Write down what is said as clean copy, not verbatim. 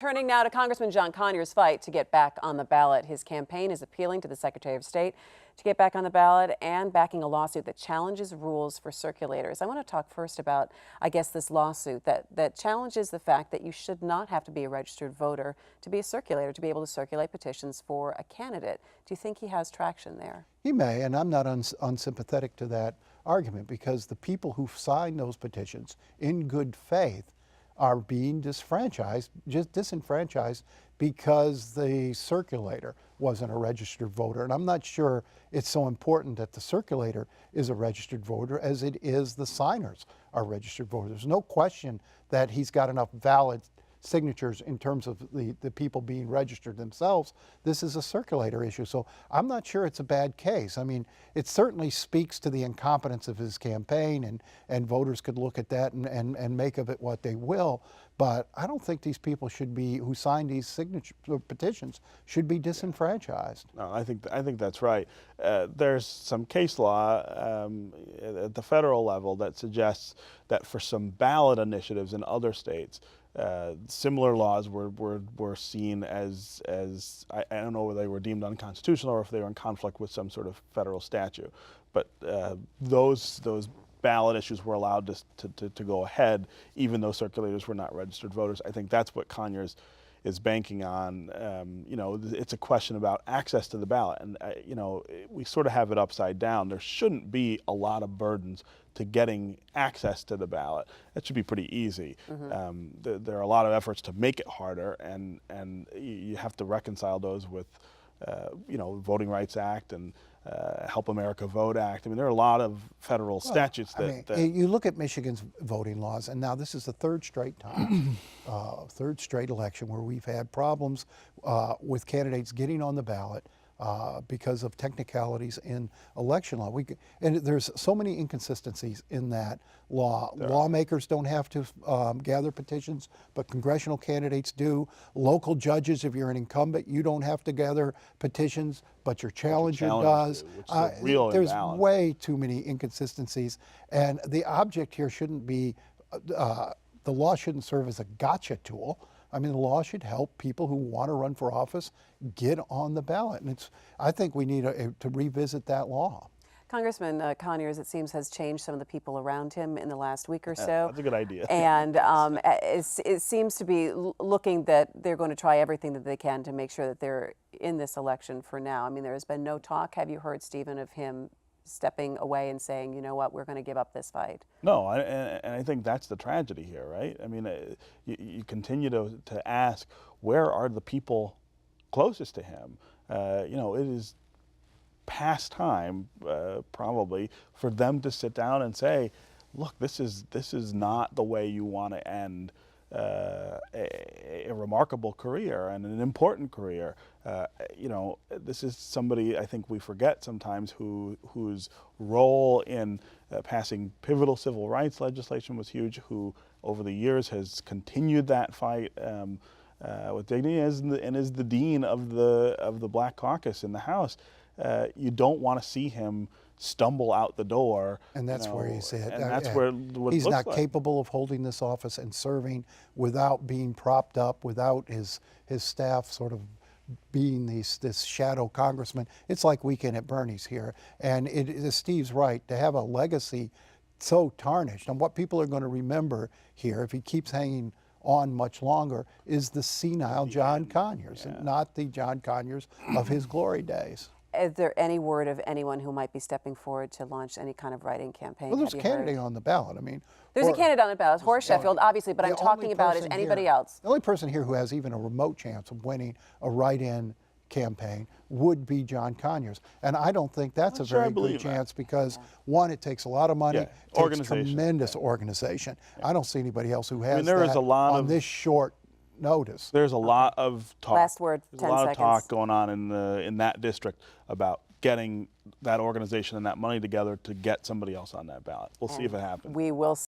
Turning now to Congressman John Conyers' fight to get back on the ballot. His campaign is appealing to the Secretary of State to get back on the ballot and backing a lawsuit that challenges rules for circulators. I want to talk first about, this lawsuit that challenges the fact that you should not have to be a registered voter to be a circulator, to be able to circulate petitions for a candidate. Do you think he has traction there? He may, and I'm not unsympathetic to that argument, because the people who signed those petitions in good faith are being disenfranchised because the circulator wasn't a registered voter. And I'm not sure it's so important that the circulator is a registered voter as it is the signers are registered voters. There's no question that he's got enough valid signatures in terms of the people being registered themselves. This is a circulator issue. So I'm not sure it's a bad case. I mean, it certainly speaks to the incompetence of his campaign, and voters could look at that and make of it what they will. But I don't think these people should be, who signed these signature petitions, should be disenfranchised. No, I think that's right. There's some case law at the federal level that suggests that for some ballot initiatives in other states, similar laws were seen as I don't know whether they were deemed unconstitutional or if they were in conflict with some sort of federal statute. But those ballot issues were allowed to go ahead, even though circulators were not registered voters. I think that's what Conyers is banking on. It's a question about access to the ballot, and we sort of have it upside down. There shouldn't be a lot of burdens to getting access to the ballot. It should be pretty easy. There are a lot of efforts to make it harder, and you have to reconcile those with Voting Rights Act and Help America Vote Act. I mean, there are a lot of federal statutes that you look at Michigan's voting laws, and now this is the third straight time, third straight election where we've had problems with candidates getting on the ballot because of technicalities in election law. And there's so many inconsistencies in that law. Lawmakers don't have to gather petitions, but congressional candidates do. Local judges, if you're an incumbent, you don't have to gather petitions, but your challenger does. There's way too many inconsistencies, and the object here shouldn't be, the law shouldn't serve as a gotcha tool. I mean, the law should help people who want to run for office get on the ballot, and I think we need to revisit that law. Congressman Conyers, it seems, has changed some of the people around him in the last week or so. That's a good idea. And it seems to be looking that they're going to try everything that they can to make sure that they're in this election for now. I mean, there has been no talk, have you heard, Stephen, of him stepping away and saying, you know what, we're going to give up this fight? No, and I think that's the tragedy here, right? I mean, you continue to ask, where are the people closest to him? It is past time, probably, for them to sit down and say, look, this is not the way you want to end a remarkable career and an important career. This is somebody, I think we forget sometimes, whose role in passing pivotal civil rights legislation was huge, who over the years has continued that fight with dignity, and is the dean of the Black Caucus in the House. You don't want to see him stumble out the door. And that's where he's at. And that's what he's not like. capable of holding this office and serving without being propped up, without his staff sort of being this shadow congressman. It's like Weekend at Bernie's here. And Steve's right, to have a legacy so tarnished, and what people are going to remember here, if he keeps hanging on much longer, is the senile John Conyers, and not the John Conyers of his glory days. Is there any word of anyone who might be stepping forward to launch any kind of write-in campaign? Well, there's a candidate on the ballot. I mean, there's a candidate on the ballot, Horace Sheffield, obviously, but I'm talking about is anybody else. The only person here who has even a remote chance of winning a write-in campaign would be John Conyers. And I don't think that's a very good chance because, one, it takes a lot of money, it takes tremendous organization. I don't see anybody else who has that on this short notice. There's a lot of talk. Last word, 10 There's a lot seconds. of talk going on in that district about getting that organization and that money together to get somebody else on that ballot. We'll see if it happens. We will